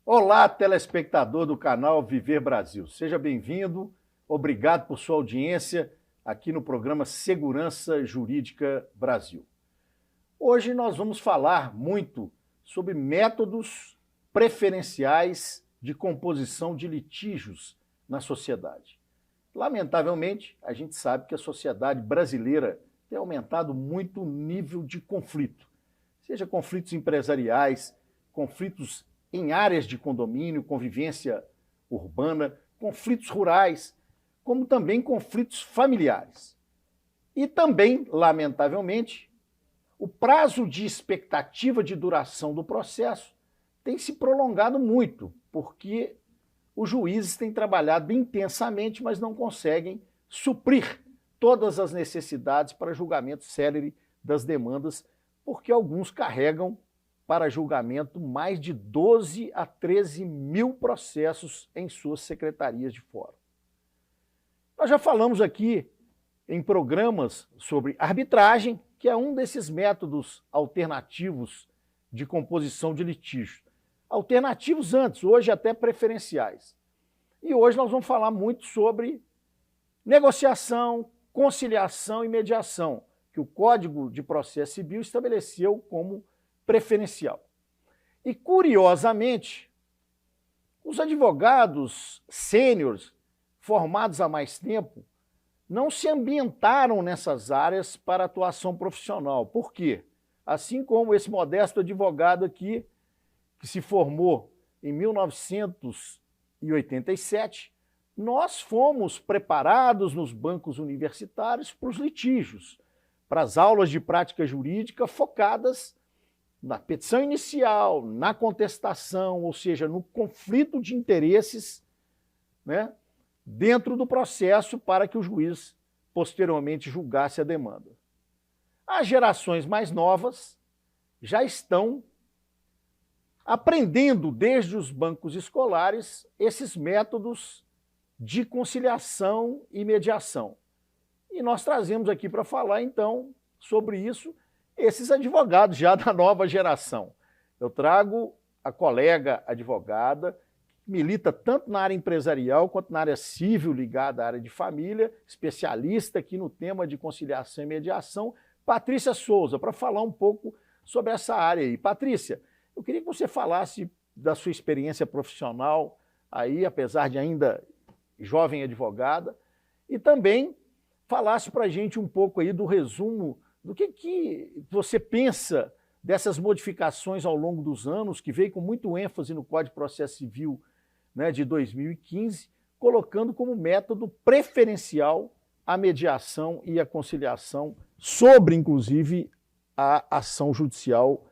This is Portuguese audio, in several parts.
Olá, telespectador do canal Viver Brasil. Seja bem-vindo. Obrigado por sua audiência aqui no programa Segurança Jurídica Brasil. Hoje nós vamos falar muito sobre métodos preferenciais de composição de litígios na sociedade. Lamentavelmente, a gente sabe que a sociedade brasileira tem aumentado muito o nível de conflito, seja conflitos empresariais, conflitos em áreas de condomínio, convivência urbana, conflitos rurais, como também conflitos familiares. E também, lamentavelmente, o prazo de expectativa de duração do processo tem se prolongado muito, porque os juízes têm trabalhado intensamente, mas não conseguem suprir todas as necessidades para julgamento célere das demandas, porque alguns carregam para julgamento mais de 12 a 13 mil processos em suas secretarias de fórum. Nós já falamos aqui em programas sobre arbitragem, que é um desses métodos alternativos de composição de litígio. Alternativos antes, hoje até preferenciais. E hoje nós vamos falar muito sobre negociação, conciliação e mediação, que o Código de Processo Civil estabeleceu como preferencial. E, curiosamente, os advogados sêniores, formados há mais tempo, não se ambientaram nessas áreas para atuação profissional. Por quê? Assim como esse modesto advogado aqui, que se formou em 1987, nós fomos preparados nos bancos universitários para os litígios, para as aulas de prática jurídica focadas na petição inicial, na contestação, ou seja, no conflito de interesses, né, dentro do processo para que o juiz posteriormente julgasse a demanda. As gerações mais novas já estão aprendendo desde os bancos escolares esses métodos de conciliação e mediação. E nós trazemos aqui para falar, então, sobre isso, esses advogados já da nova geração. Eu trago a colega advogada, que milita tanto na área empresarial quanto na área civil ligada à área de família, especialista aqui no tema de conciliação e mediação, Patrícia Souza, para falar um pouco sobre essa área aí. Patrícia, eu queria que você falasse da sua experiência profissional aí, apesar de ainda jovem advogada, e também falasse para a gente um pouco aí do resumo do que você pensa dessas modificações ao longo dos anos, que veio com muito ênfase no Código de Processo Civil, né, de 2015, colocando como método preferencial a mediação e a conciliação sobre, inclusive, a ação judicial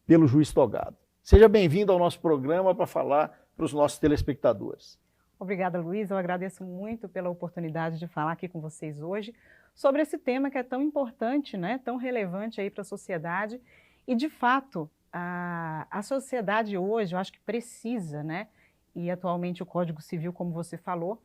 pelo juiz togado. Seja bem-vindo ao nosso programa para falar para os nossos telespectadores. Obrigada, Luiz. Eu agradeço muito pela oportunidade de falar aqui com vocês hoje sobre esse tema que é tão importante, né, tão relevante aí para a sociedade. E, de fato, a sociedade hoje, eu acho que precisa, né, e atualmente o Código Civil, como você falou,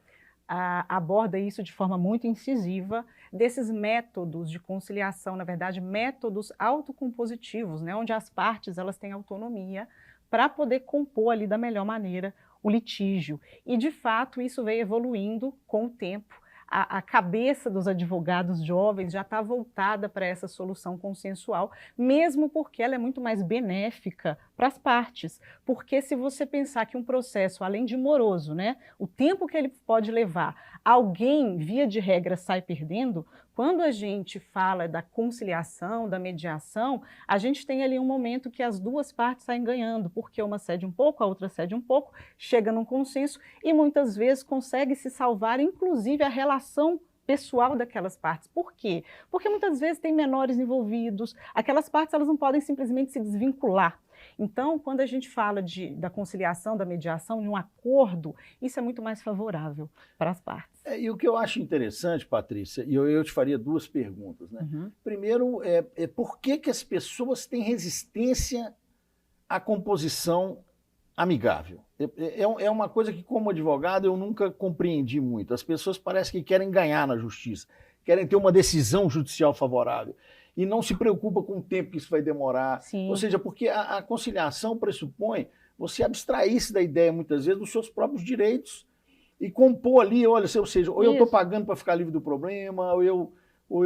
aborda isso de forma muito incisiva, desses métodos de conciliação, na verdade, métodos autocompositivos, né, onde as partes elas têm autonomia para poder compor ali da melhor maneira o litígio. E, de fato, isso veio evoluindo com o tempo. A cabeça dos advogados jovens já está voltada para essa solução consensual, mesmo porque ela é muito mais benéfica para as partes. Porque se você pensar que um processo, além de moroso, né, o tempo que ele pode levar, alguém, via de regra, sai perdendo, quando a gente fala da conciliação, da mediação, a gente tem ali um momento que as duas partes saem ganhando, porque uma cede um pouco, a outra cede um pouco, chega num consenso e muitas vezes consegue se salvar, inclusive a relação pessoal daquelas partes. Por quê? Porque muitas vezes tem menores envolvidos, aquelas partes elas não podem simplesmente se desvincular. Então, quando a gente fala da conciliação, da mediação, de um acordo, isso é muito mais favorável para as partes. E o que eu acho interessante, Patrícia, e eu te faria duas perguntas, né? Primeiro, por que as pessoas têm resistência à composição amigável? É uma coisa que, como advogado, eu nunca compreendi muito. As pessoas parecem que querem ganhar na justiça, querem ter uma decisão judicial favorável e não se preocupa com o tempo que isso vai demorar. Sim. Ou seja, porque a conciliação pressupõe você abstrair-se da ideia, muitas vezes, dos seus próprios direitos e compor ali, olha, ou seja, ou eu estou pagando para ficar livre do problema, ou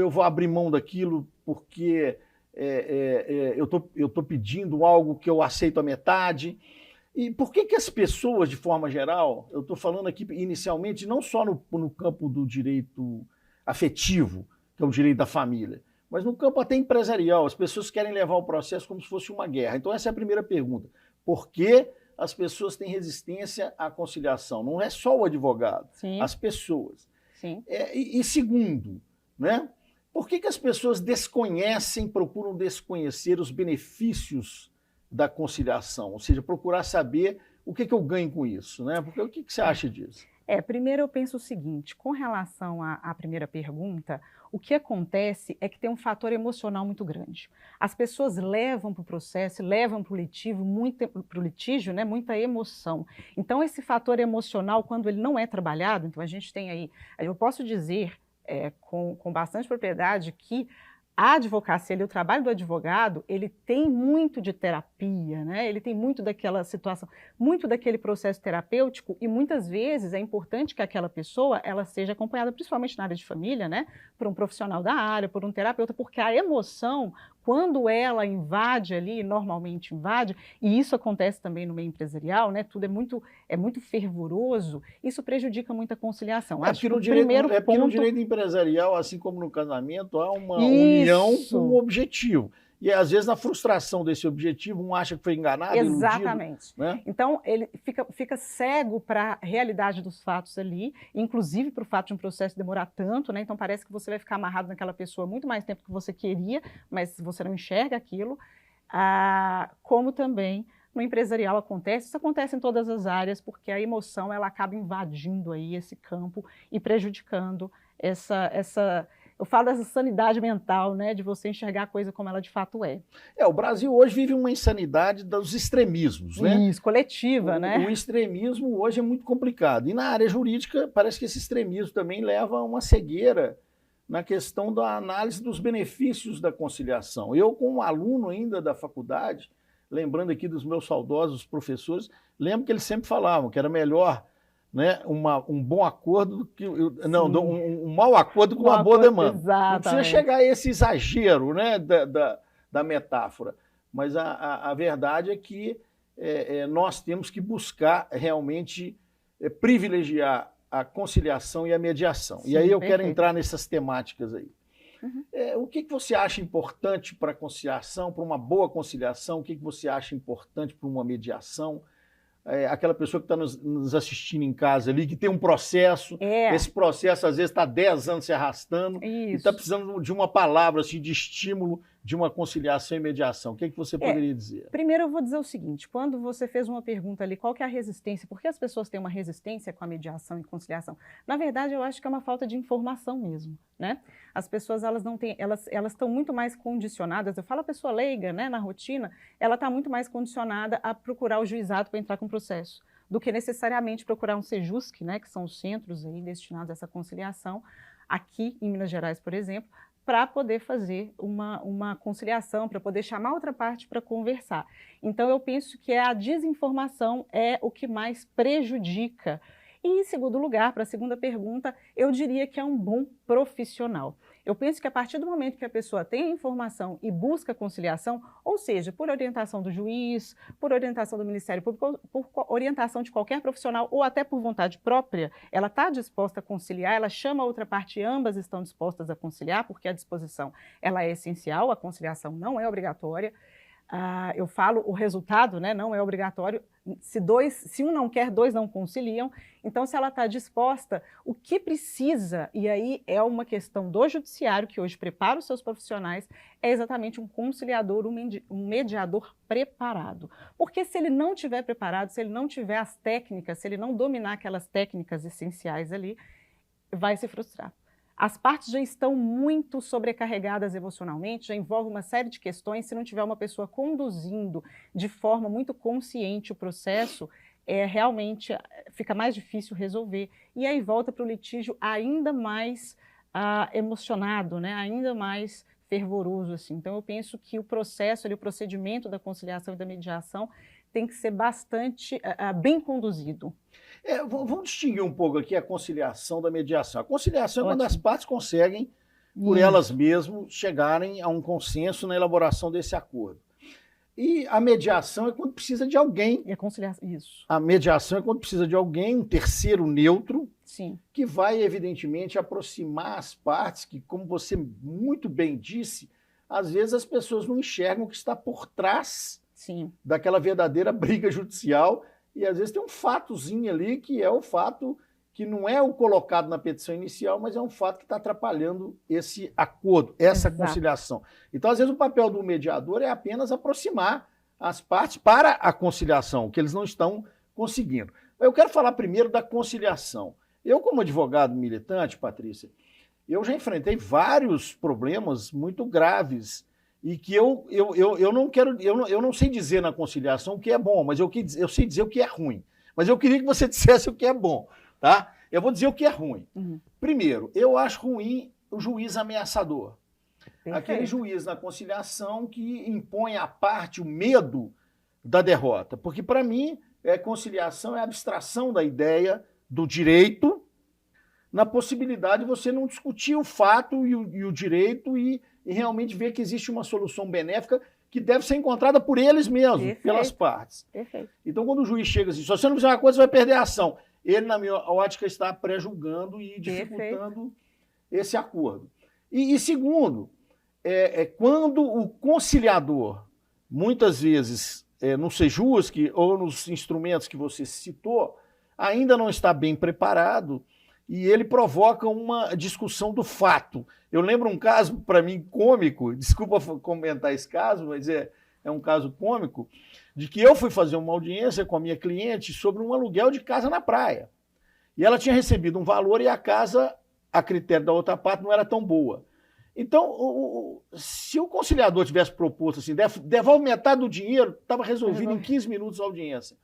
eu vou abrir mão daquilo porque eu tô pedindo algo que eu aceito a metade. E por que as pessoas, de forma geral, eu estou falando aqui inicialmente não só no campo do direito afetivo, que é o direito da família, mas no campo até empresarial, as pessoas querem levar o processo como se fosse uma guerra. Então essa é a primeira pergunta. Por que as pessoas têm resistência à conciliação? Não é só o advogado, Sim. as pessoas. Sim. E segundo, né? Por que as pessoas procuram desconhecer os benefícios da conciliação? Ou seja, procurar saber o que eu ganho com isso, né? Porque o que você acha disso? Primeiro eu penso o seguinte, com relação à primeira pergunta, o que acontece é que tem um fator emocional muito grande. As pessoas levam para o processo, levam para o litígio, né, muita emoção. Então esse fator emocional, quando ele não é trabalhado, então a gente tem aí, eu posso dizer com bastante propriedade que a advocacia, o trabalho do advogado, ele tem muito de terapia, né? Ele tem muito daquela situação, muito daquele processo terapêutico e muitas vezes é importante que aquela pessoa ela seja acompanhada, principalmente na área de família, né? Por um profissional da área, por um terapeuta, porque a emoção, quando ela invade ali, normalmente invade, e isso acontece também no meio empresarial, né? Tudo é muito fervoroso, isso prejudica muito a conciliação. Acho que no direito empresarial, assim como no casamento, há uma união com um objetivo. E às vezes na frustração desse objetivo, um acha que foi enganado, exatamente. Iludido, né? Então ele fica cego para a realidade dos fatos ali, inclusive para o fato de um processo demorar tanto, né? Então parece que você vai ficar amarrado naquela pessoa muito mais tempo que você queria, mas você não enxerga aquilo. Como também no empresarial acontece, isso acontece em todas as áreas, porque a emoção ela acaba invadindo aí esse campo e prejudicando eu falo dessa sanidade mental, né, de você enxergar a coisa como ela de fato é. O Brasil hoje vive uma insanidade dos extremismos, né? Isso, coletiva, né? O extremismo hoje é muito complicado. E na área jurídica, parece que esse extremismo também leva a uma cegueira na questão da análise dos benefícios da conciliação. Eu, como aluno ainda da faculdade, lembrando aqui dos meus saudosos professores, lembro que eles sempre falavam que era melhor, né, um bom acordo do que um mau acordo com uma boa demanda. Exatamente. Não precisa chegar a esse exagero, né, da metáfora, mas a verdade é que nós temos que buscar realmente privilegiar a conciliação e a mediação. Sim, e aí eu quero entrar nessas temáticas aí. Uhum. O que você acha importante para a conciliação, para uma boa conciliação? O que você acha importante para uma mediação? Aquela pessoa que está nos assistindo em casa ali, que tem um processo, esse processo às vezes está 10 anos se arrastando e está precisando de uma palavra assim, de estímulo, de uma conciliação e mediação. O que você poderia dizer? Primeiro eu vou dizer o seguinte, quando você fez uma pergunta ali, qual que é a resistência? Por que as pessoas têm uma resistência com a mediação e conciliação? Na verdade, eu acho que é uma falta de informação mesmo, né? As pessoas, elas estão muito mais condicionadas, eu falo a pessoa leiga, né, na rotina, ela está muito mais condicionada a procurar o juizado para entrar com o processo, do que necessariamente procurar um Sejusc, né, que são os centros aí destinados a essa conciliação, aqui em Minas Gerais, por exemplo, para poder fazer uma conciliação, para poder chamar outra parte para conversar. Então, eu penso que a desinformação é o que mais prejudica. E, em segundo lugar, para a segunda pergunta, eu diria que é um bom profissional. Eu penso que a partir do momento que a pessoa tem a informação e busca a conciliação, ou seja, por orientação do juiz, por orientação do Ministério Público, por orientação de qualquer profissional ou até por vontade própria, ela está disposta a conciliar, ela chama a outra parte e ambas estão dispostas a conciliar, porque a disposição ela é essencial, a conciliação não é obrigatória. Eu falo, o resultado, né, não é obrigatório. Se um não quer, dois não conciliam. Então, se ela está disposta, o que precisa, e aí é uma questão do judiciário, que hoje prepara os seus profissionais, é exatamente um conciliador, um mediador preparado. Porque se ele não estiver preparado, se ele não tiver as técnicas, se ele não dominar aquelas técnicas essenciais ali, vai se frustrar. As partes já estão muito sobrecarregadas emocionalmente, já envolve uma série de questões. Se não tiver uma pessoa conduzindo de forma muito consciente o processo, realmente fica mais difícil resolver. E aí volta para o litígio ainda mais emocionado, né? Ainda mais fervoroso. Assim. Então, eu penso que o processo, o procedimento da conciliação e da mediação tem que ser bastante bem conduzido. Vamos distinguir um pouco aqui a conciliação da mediação. A conciliação é quando as Ótimo. partes conseguem, por elas mesmas, chegarem a um consenso na elaboração desse acordo. E a mediação é quando precisa de alguém. E a conciliação, isso. A mediação é quando precisa de alguém, um terceiro neutro, Sim. que vai, evidentemente, aproximar as partes, que, como você muito bem disse, às vezes as pessoas não enxergam o que está por trás Sim. daquela verdadeira briga judicial, e às vezes tem um fatozinho ali que é o fato que não é o colocado na petição inicial, mas é um fato que está atrapalhando esse acordo, essa Exato. conciliação. Então, às vezes, o papel do mediador é apenas aproximar as partes para a conciliação, que eles não estão conseguindo. Eu quero falar primeiro da conciliação. Eu, como advogado militante, Patrícia, eu já enfrentei vários problemas muito graves e que eu não sei dizer na conciliação o que é bom, mas eu sei dizer o que é ruim. Mas eu queria que você dissesse o que é bom, tá? Eu vou dizer o que é ruim. Uhum. Primeiro, eu acho ruim o juiz ameaçador. Perfeito. Aquele juiz na conciliação que impõe à parte o medo da derrota. Porque, para mim, conciliação é a abstração da ideia do direito na possibilidade de você não discutir o fato e o direito e realmente ver que existe uma solução benéfica que deve ser encontrada por eles mesmos, Perfeito. pelas partes. Perfeito. Então, quando o juiz chega assim, se você não fizer uma coisa, você vai perder a ação. Ele, na minha ótica, está pré-julgando e dificultando esse acordo. E segundo, quando o conciliador, muitas vezes, no SEJUS ou nos instrumentos que você citou, ainda não está bem preparado e ele provoca uma discussão do fato. Eu lembro um caso, para mim, cômico, desculpa comentar esse caso, mas é um caso cômico, de que eu fui fazer uma audiência com a minha cliente sobre um aluguel de casa na praia. E ela tinha recebido um valor e a casa, a critério da outra parte, não era tão boa. Então, se o conciliador tivesse proposto assim, devolve metade do dinheiro, estava resolvido em 15 minutos a audiência.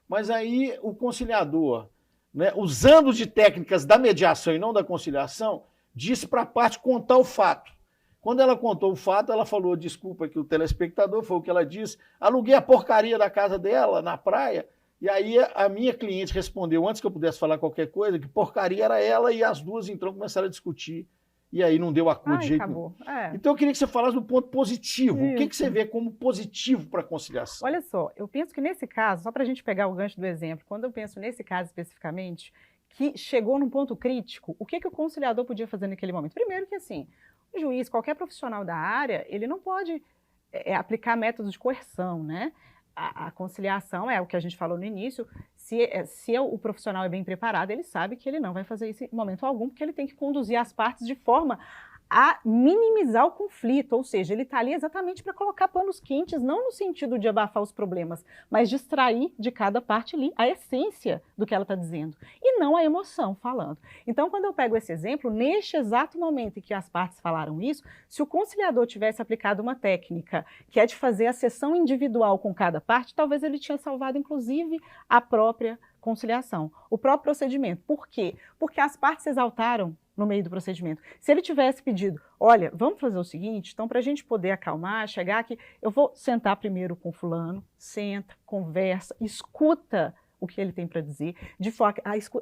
Mas aí o conciliador, né, usando de técnicas da mediação e não da conciliação, disse para a parte contar o fato. Quando ela contou o fato, ela falou, desculpa que o telespectador, foi o que ela disse, aluguei a porcaria da casa dela na praia, e aí a minha cliente respondeu, antes que eu pudesse falar qualquer coisa, que porcaria era ela, e as duas então começaram a discutir, e aí não deu acordo de jeito nenhum. Então eu queria que você falasse do ponto positivo. Isso. O que você vê como positivo para a conciliação? Olha só, eu penso que nesse caso, só para a gente pegar o gancho do exemplo, quando eu penso nesse caso especificamente, que chegou num ponto crítico, o que o conciliador podia fazer naquele momento? Primeiro que assim, o juiz, qualquer profissional da área, ele não pode aplicar métodos de coerção, né? A conciliação é o que a gente falou no início, se o profissional é bem preparado, ele sabe que ele não vai fazer isso em momento algum, porque ele tem que conduzir as partes de forma a minimizar o conflito, ou seja, ele está ali exatamente para colocar panos quentes, não no sentido de abafar os problemas, mas distrair de cada parte ali a essência do que ela está dizendo, e não a emoção falando. Então, quando eu pego esse exemplo, neste exato momento em que as partes falaram isso, se o conciliador tivesse aplicado uma técnica que é de fazer a sessão individual com cada parte, talvez ele tinha salvado, inclusive, a própria conciliação, o próprio procedimento. Por quê? Porque as partes se exaltaram no meio do procedimento. Se ele tivesse pedido, olha, vamos fazer o seguinte, então para a gente poder acalmar, chegar aqui, eu vou sentar primeiro com fulano, senta, conversa, escuta o que ele tem para dizer,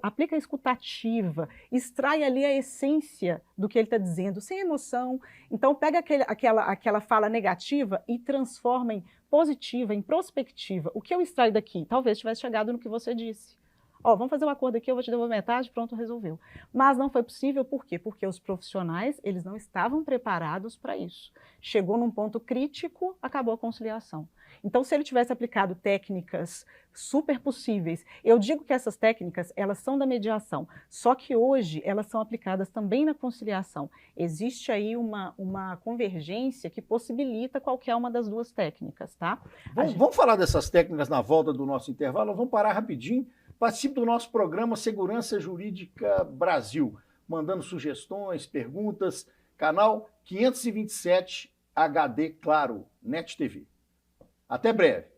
aplica a escutativa, extrai ali a essência do que ele está dizendo, sem emoção. Então pega aquela fala negativa e transforma em positiva, em prospectiva. O que eu extraio daqui? Talvez tivesse chegado no que você disse. Vamos fazer um acordo aqui, eu vou te devolver metade, pronto, resolveu. Mas não foi possível, por quê? Porque os profissionais, eles não estavam preparados para isso. Chegou num ponto crítico, acabou a conciliação. Então, se ele tivesse aplicado técnicas super possíveis, eu digo que essas técnicas, elas são da mediação, só que hoje elas são aplicadas também na conciliação. Existe aí uma convergência que possibilita qualquer uma das duas técnicas, tá? Vamos falar dessas técnicas na volta do nosso intervalo, nós vamos parar rapidinho. Participe do nosso programa Segurança Jurídica Brasil, mandando sugestões, perguntas, canal 527 HD Claro, NET TV. Até breve.